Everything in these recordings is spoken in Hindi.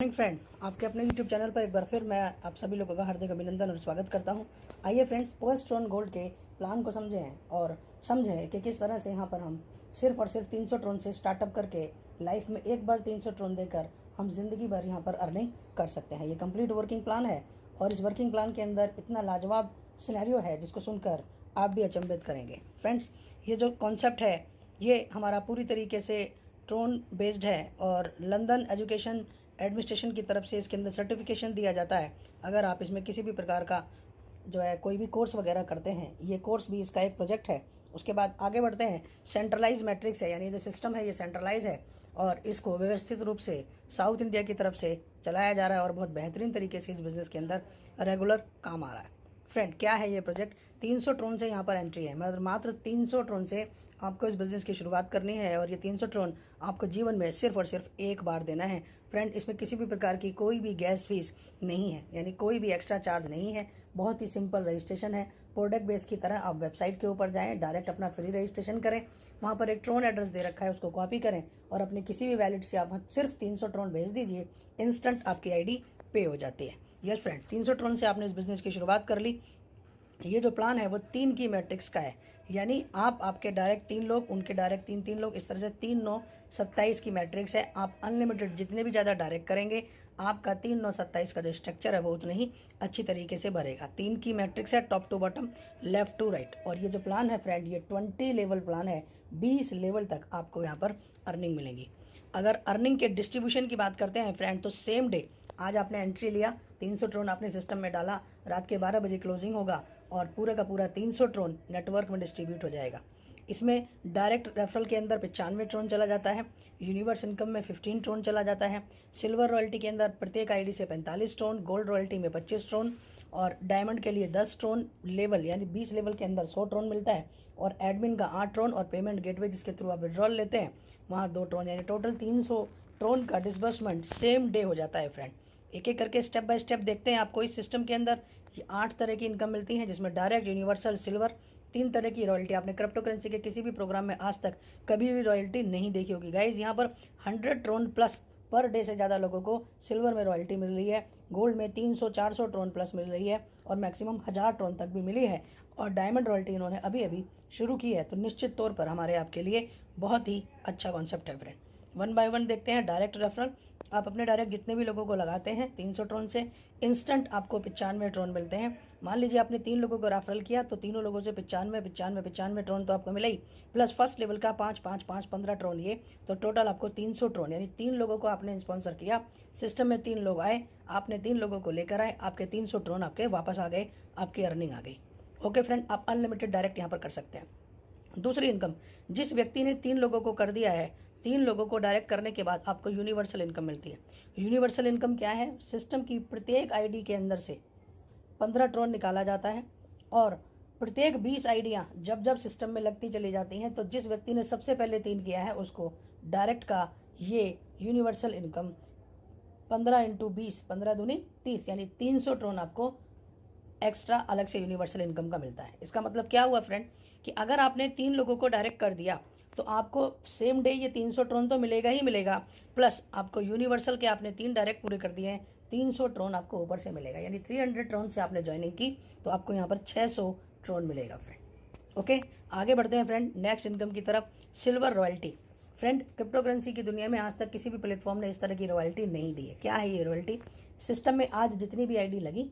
मॉर्निंग फ्रेंड, आपके अपने यूट्यूब चैनल पर एक बार फिर मैं आप सभी लोगों का हार्दिक अभिनंदन और स्वागत करता हूं। आइए फ्रेंड्स, ओएस ट्रोन गोल्ड के प्लान को समझें और समझें कि किस तरह से यहां पर हम सिर्फ और सिर्फ 300 ट्रोन से स्टार्टअप करके लाइफ में एक बार 300 ट्रोन देकर हम जिंदगी भर यहाँ पर अर्निंग कर सकते हैं। ये कंप्लीट वर्किंग प्लान है और इस वर्किंग प्लान के अंदर इतना लाजवाब सिनेरियो है जिसको सुनकर आप भी अचंभित करेंगे। फ्रेंड्स, ये जो कॉन्सेप्ट है ये हमारा पूरी तरीके से ट्रोन बेस्ड है और लंदन एजुकेशन एडमिनिस्ट्रेशन की तरफ से इसके अंदर सर्टिफिकेशन दिया जाता है। अगर आप इसमें किसी भी प्रकार का जो है कोई भी कोर्स वगैरह करते हैं, ये कोर्स भी इसका एक प्रोजेक्ट है। उसके बाद आगे बढ़ते हैं। सेंट्रलाइज मैट्रिक्स है, यानी जो सिस्टम है ये सेंट्रलाइज है और इसको व्यवस्थित रूप से साउथ इंडिया की तरफ से चलाया जा रहा है और बहुत बेहतरीन तरीके से इस बिज़नेस के अंदर रेगुलर काम आ रहा है। फ्रेंड, क्या है ये प्रोजेक्ट? 300 ट्रोन से यहाँ पर एंट्री है। मात्र 300 ट्रोन से आपको इस बिज़नेस की शुरुआत करनी है और ये 300 ट्रोन आपको जीवन में सिर्फ और सिर्फ एक बार देना है। फ्रेंड, इसमें किसी भी प्रकार की कोई भी गैस फीस नहीं है, यानी कोई भी एक्स्ट्रा चार्ज नहीं है। बहुत ही सिंपल रजिस्ट्रेशन है। प्रोडक्ट बेस की तरह आप वेबसाइट के ऊपर जाएं, डायरेक्ट अपना फ्री रजिस्ट्रेशन करें। वहाँ पर एक ट्रोन एड्रेस दे रखा है, उसको कॉपी करें और अपने किसी भी वैलेट से आप सिर्फ 300 ट्रोन भेज दीजिए। इंस्टेंट आपकी आईडी पे हो जाती है। यस फ्रेंड, 300 ट्रोन से आपने इस बिज़नेस की शुरुआत कर ली। ये जो प्लान है वो 3 की मैट्रिक्स का है, यानी आपके डायरेक्ट 3 लोग, उनके डायरेक्ट 3 लोग, इस तरह से 3 9 27 की मैट्रिक्स है। आप अनलिमिटेड जितने भी ज़्यादा डायरेक्ट करेंगे आपका 3 9 27 का जो स्ट्रक्चर है वो उतने ही अच्छी तरीके से भरेगा। 3 की मैट्रिक्स है, top to bottom, left to right. और ये जो प्लान है फ्रेंड, ये 20 लेवल प्लान है। 20 लेवल तक आपको यहाँ पर अर्निंग मिलेंगी। अगर अर्निंग के डिस्ट्रीब्यूशन की बात करते हैं फ्रेंड, तो सेम डे आज आपने एंट्री लिया, 300 ट्रोन आपने सिस्टम में डाला, रात के 12 बजे क्लोजिंग होगा और पूरा का पूरा 300 ट्रोन नेटवर्क में डिस्ट्रीब्यूट हो जाएगा। इसमें डायरेक्ट रेफरल के अंदर 95 ट्रोन चला जाता है, यूनिवर्स इनकम में 15 ट्रोन चला जाता है, सिल्वर रॉयल्टी के अंदर प्रत्येक आईडी से 45 ट्रोन, गोल्ड रॉयल्टी में 25 ट्रोन और डायमंड के लिए 10 ट्रोन, लेवल यानी 20 लेवल के अंदर 100 ट्रोन मिलता है और एडमिन का 8 ट्रोन और पेमेंट गेटवे जिसके थ्रू आप विड्रॉल लेते हैं वहाँ 2 ट्रोन, यानी टोटल 300 ट्रोन का डिसबर्समेंट सेम डे हो जाता है। फ्रेंड, एक एक करके स्टेप बाय स्टेप देखते हैं। आपको इस सिस्टम के अंदर ये 8 तरह की इनकम मिलती है, जिसमें डायरेक्ट, यूनिवर्सल, सिल्वर, 3 तरह की रॉयल्टी। आपने क्रिप्टो करेंसी के किसी भी प्रोग्राम में आज तक कभी भी रॉयल्टी नहीं देखी होगी। गाइज, यहाँ पर 100 ट्रोन प्लस पर डे से ज़्यादा लोगों को सिल्वर में रॉयल्टी मिल रही है, गोल्ड में 300-400 ट्रोन प्लस मिल रही है और मैक्सिमम 1000 ट्रोन तक भी मिली है और डायमंड रॉयल्टी इन्होंने अभी अभी शुरू की है। तो निश्चित तौर पर हमारे आपके लिए बहुत ही अच्छा कॉन्सेप्ट है। फ्रेंड, 1 बाय 1 देखते हैं। डायरेक्ट रेफरल, आप अपने डायरेक्ट जितने भी लोगों को लगाते हैं 300 ट्रोन से इंस्टेंट आपको 95 ट्रोन मिलते हैं। मान लीजिए आपने 3 लोगों को रेफरल किया तो तीनों लोगों से 95 ट्रोन तो आपको मिला ही, प्लस फर्स्ट लेवल का 5 5 5 15 ट्रोन, ये तो टोटल आपको 300 ट्रोन, यानी 3 लोगों को आपने स्पॉन्सर किया, सिस्टम में 3 लोग आए, आपने 3 लोगों को लेकर आए, आपके 300 ट्रोन आपके वापस आ गए, आपकी अर्निंग आ गई। ओके फ्रेंड, आप अनलिमिटेड डायरेक्ट यहाँ पर कर सकते हैं। दूसरी इनकम, जिस व्यक्ति ने 3 लोगों को कर दिया है, 3 लोगों को डायरेक्ट करने के बाद आपको यूनिवर्सल इनकम मिलती है। यूनिवर्सल इनकम क्या है? सिस्टम की प्रत्येक आईडी के अंदर से 15 ट्रोन निकाला जाता है और प्रत्येक 20 आईडियाँ जब जब सिस्टम में लगती चली जाती हैं तो जिस व्यक्ति ने सबसे पहले 3 किया है उसको डायरेक्ट का ये यूनिवर्सल इनकम 15 इंटू 20, 15 दूनी 30, यानी 300 ट्रोन आपको एक्स्ट्रा अलग से यूनिवर्सल इनकम का मिलता है। इसका मतलब क्या हुआ फ्रेंड, कि अगर आपने 3 लोगों को डायरेक्ट कर दिया तो आपको सेम डे ये 300 ट्रोन तो मिलेगा ही मिलेगा, प्लस आपको यूनिवर्सल के आपने 3 डायरेक्ट पूरे कर दिए हैं, 300 ट्रोन आपको ऊपर से मिलेगा। यानी 300 ट्रोन से आपने ज्वाइनिंग की तो आपको यहाँ पर 600 ट्रोन मिलेगा। फ्रेंड, ओके, आगे बढ़ते हैं फ्रेंड नेक्स्ट इनकम की तरफ। Silver royalty. Friend, crypto currency की दुनिया में आज तक किसी भी प्लेटफॉर्म ने इस तरह की रॉयल्टी नहीं दी है। क्या है ये रॉयल्टी? सिस्टम में आज जितनी भी आईडी लगी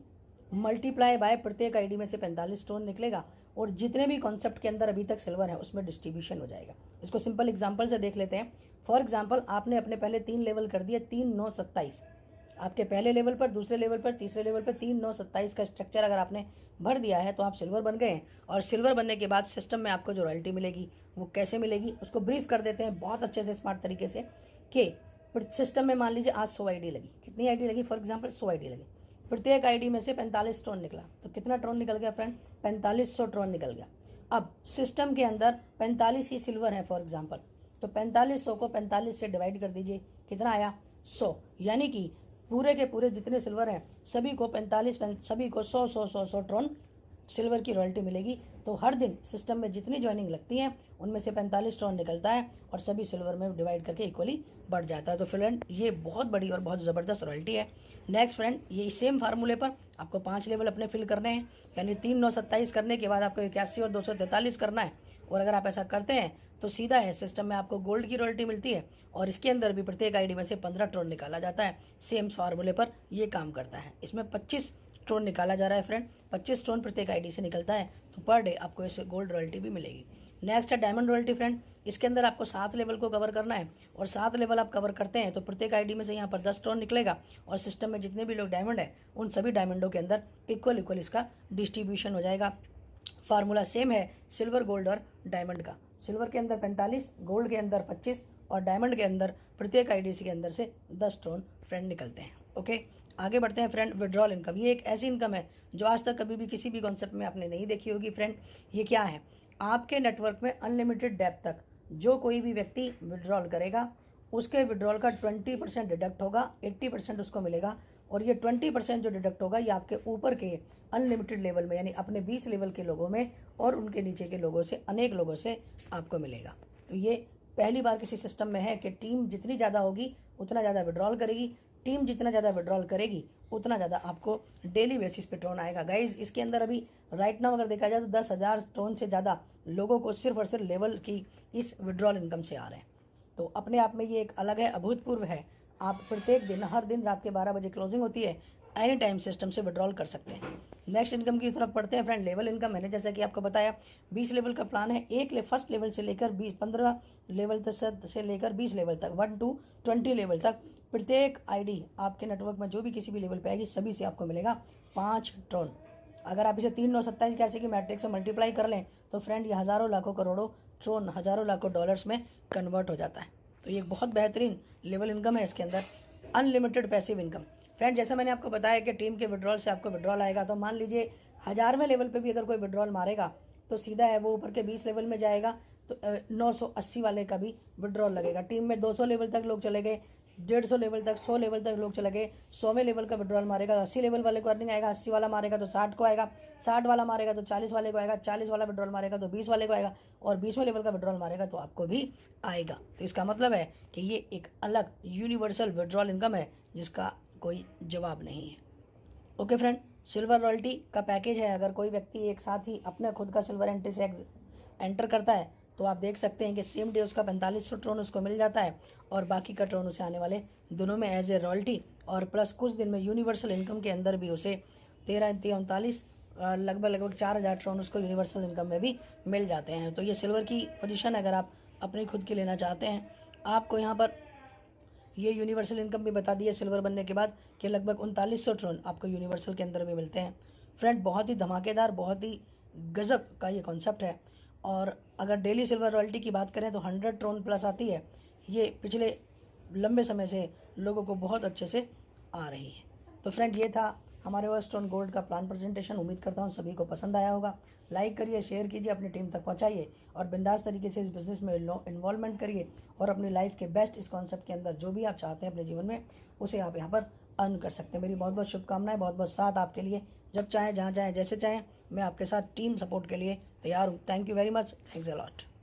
मल्टीप्लाई बाय प्रत्येक आईडी में से 45 ट्रोन निकलेगा और जितने भी कॉन्सेप्ट के अंदर अभी तक सिल्वर है उसमें डिस्ट्रीब्यूशन हो जाएगा। इसको सिंपल एग्जांपल से देख लेते हैं। फॉर एग्जांपल, आपने अपने पहले 3 लेवल कर दिए, 3 9 27। आपके पहले लेवल पर, दूसरे लेवल पर, तीसरे लेवल पर 3 9 27 का स्ट्रक्चर अगर आपने भर दिया है तो आप सिल्वर बन गए हैं। और सिल्वर बनने के बाद सिस्टम में आपको जो रॉयल्टी मिलेगी वो कैसे मिलेगी उसको ब्रीफ कर देते हैं बहुत अच्छे से, स्मार्ट तरीके से। कि सिस्टम में मान लीजिए आज 100 आईडी लगी, कितनी आईडी लगी? फॉर एग्जाम्पल 100 आईडी लगी, प्रत्येक आईडी में से 45 ट्रोन निकला, तो कितना ट्रोन निकल गया फ्रेंड? 4500 ट्रोन निकल गया। अब सिस्टम के अंदर 45 ही सिल्वर है फॉर एग्जांपल, तो 4500 को 45 से डिवाइड कर दीजिए, कितना आया? 100। यानी कि पूरे के पूरे जितने सिल्वर हैं सभी को 45 सभी को 100 100 100 100 ट्रोन सिल्वर की रॉयल्टी मिलेगी। तो हर दिन सिस्टम में जितनी ज्वाइनिंग लगती है उनमें से 45 ट्रोन निकलता है और सभी सिल्वर में डिवाइड करके इक्वली बढ़ जाता है। तो फ्रेंड ये बहुत बड़ी और बहुत ज़बरदस्त रॉयल्टी है। नेक्स्ट फ्रेंड, ये सेम फार्मूले पर आपको 5 लेवल अपने फिल करने हैं, यानी 3 9 27 करने के बाद आपको 81 और 243 करना है। और अगर आप ऐसा करते हैं तो सीधा है सिस्टम में आपको गोल्ड की रॉयल्टी मिलती है और इसके अंदर भी प्रत्येक आईडी में से 15 ट्रोन निकाला जाता है। सेम फार्मूले पर ये काम करता है। इसमें 25 ट्रोन निकाला जा रहा है फ्रेंड, 25 ट्रोन प्रत्येक आईडी से निकलता है। तो पर डे आपको इससे गोल्ड रॉयल्टी भी मिलेगी। नेक्स्ट है डायमंड रॉयल्टी फ्रेंड। इसके अंदर आपको 7 लेवल को कवर करना है और 7 लेवल आप कवर करते हैं तो प्रत्येक आईडी में से यहाँ पर 10 ट्रोन निकलेगा और सिस्टम में जितने भी लोग डायमंड है उन सभी डायमंडों के अंदर इक्वल इसका डिस्ट्रीब्यूशन हो जाएगा। फार्मूला सेम है सिल्वर, गोल्ड और डायमंड का। सिल्वर के अंदर 45, गोल्ड के अंदर 25 और डायमंड के अंदर प्रत्येक आईडीसी के अंदर से 10 ट्रोन फ्रेंड निकलते हैं। ओके, आगे बढ़ते हैं फ्रेंड। विड्रॉल इनकम, ये एक ऐसी इनकम है जो आज तक कभी भी किसी भी कॉन्सेप्ट में आपने नहीं देखी होगी फ्रेंड। ये क्या है? आपके नेटवर्क में अनलिमिटेड डेप्थ तक जो कोई भी व्यक्ति विड्रॉल करेगा उसके विड्रॉल का 20% डिडक्ट होगा, 80% उसको मिलेगा। और ये 20% जो डिडक्ट होगा ये आपके ऊपर के अनलिमिटेड लेवल में, यानी अपने 20 लेवल के लोगों में और उनके नीचे के लोगों से, अनेक लोगों से आपको मिलेगा। तो ये पहली बार किसी सिस्टम में है कि टीम जितनी ज़्यादा होगी उतना ज़्यादा विड्रॉल करेगी, टीम जितना ज़्यादा विड्रॉल करेगी उतना ज़्यादा आपको डेली बेसिस पे ट्रोन आएगा। गाइज, इसके अंदर अभी राइट नाउ अगर देखा जाए तो 10,000 ट्रोन से ज़्यादा लोगों को सिर्फ और सिर्फ लेवल की इस विड्रॉल इनकम से आ रहे हैं। तो अपने आप में ये एक अलग है, अभूतपूर्व है। आप प्रत्येक दिन, हर दिन रात के 12 बजे क्लोजिंग होती है, एनी टाइम सिस्टम से विड्रॉल कर सकते हैं। नेक्स्ट इनकम की तरफ पढ़ते हैं फ्रेंड। लेवल इनकम मैंने जैसा कि आपको बताया 20 लेवल का प्लान है। फर्स्ट लेवल से लेकर 15 लेवल तक से लेकर 20 लेवल तक, 1 to 20 लेवल तक प्रत्येक आईडी आपके नेटवर्क में जो भी किसी भी लेवल पे आएगी सभी से आपको मिलेगा 5 ट्रोन। अगर आप इसे 3 9 27 कैसे की मैट्रिक से मल्टीप्लाई कर लें तो फ्रेंड ये हज़ारों लाखों करोड़ों ट्रोन, हज़ारों लाखों डॉलर्स में कन्वर्ट हो जाता है। तो ये एक बहुत बेहतरीन लेवल इनकम है। इसके अंदर अनलिमिटेड पैसिव इनकम। फ्रेंड, जैसा मैंने आपको बताया कि टीम के विड्रॉल से आपको विड्रॉल आएगा, तो मान लीजिए 1000वें लेवल पे भी अगर कोई विड्रॉल मारेगा तो सीधा है वो ऊपर के 20 लेवल में जाएगा तो 980 वाले का भी विड्रॉल लगेगा। टीम में 200 लेवल तक लोग चले गए, 150 लेवल तक, 100 लेवल तक लोग चले गए, 100वें लेवल का विड्रॉल मारेगा 80 लेवल वाले को अर्निंग आएगा, 80 वाला मारेगा तो 60 को आएगा, 60 वाला मारेगा तो 40 वाले को आएगा, 40 वाला विड्रॉल मारेगा तो 20 वाले को आएगा और 20वें लेवल का विड्रॉल मारेगा तो आपको भी आएगा। तो इसका मतलब है कि ये एक अलग यूनिवर्सल विड्रॉल इनकम है जिसका कोई जवाब नहीं है। ओके फ्रेंड, सिल्वर रॉयल्टी का पैकेज है। अगर कोई व्यक्ति एक साथ ही अपना खुद का सिल्वर एंट्री से एंटर करता है तो आप देख सकते हैं कि सेम डे उसका 4500 ट्रोन उसको मिल जाता है और बाकी का ट्रोन उसे आने वाले दिनों में एज ए रॉयल्टी और प्लस कुछ दिन में यूनिवर्सल इनकम के अंदर भी उसे 13-39 लगभग 4000 ट्रोन उसको यूनिवर्सल इनकम में भी मिल जाते हैं। तो ये सिल्वर की पोजीशन है। अगर आप अपनी खुद की लेना चाहते हैं, आपको यहाँ पर ये यूनिवर्सल इनकम भी बता दी है सिल्वर बनने के बाद कि लगभग 3900 ट्रोन आपको यूनिवर्सल के अंदर भी मिलते हैं। फ्रेंड, बहुत ही धमाकेदार, बहुत ही गजब का ये कॉन्सेप्ट है। और अगर डेली सिल्वर रॉयल्टी की बात करें तो 100 ट्रोन प्लस आती है। ये पिछले लंबे समय से लोगों को बहुत अच्छे से आ रही है। तो फ्रेंड, ये था हमारे ओवरस्टोन गोल्ड का प्लान प्रेजेंटेशन। उम्मीद करता हूँ सभी को पसंद आया होगा। लाइक करिए, शेयर कीजिए, अपनी टीम तक पहुँचाइए और बिंदास तरीके से इस बिज़नेस में इन्वॉल्वमेंट करिए और अपनी लाइफ के बेस्ट इस कॉन्सेप्ट के अंदर जो भी आप चाहते हैं अपने जीवन में उसे आप यहाँ पर अर्न कर सकते हैं। मेरी बहुत बहुत शुभकामनाएं, बहुत बहुत साथ आपके लिए। जब चाहें, जहाँ चाहें, जैसे चाहें, मैं आपके साथ टीम सपोर्ट के लिए तैयार हूँ। Thank you very much. Thanks a lot.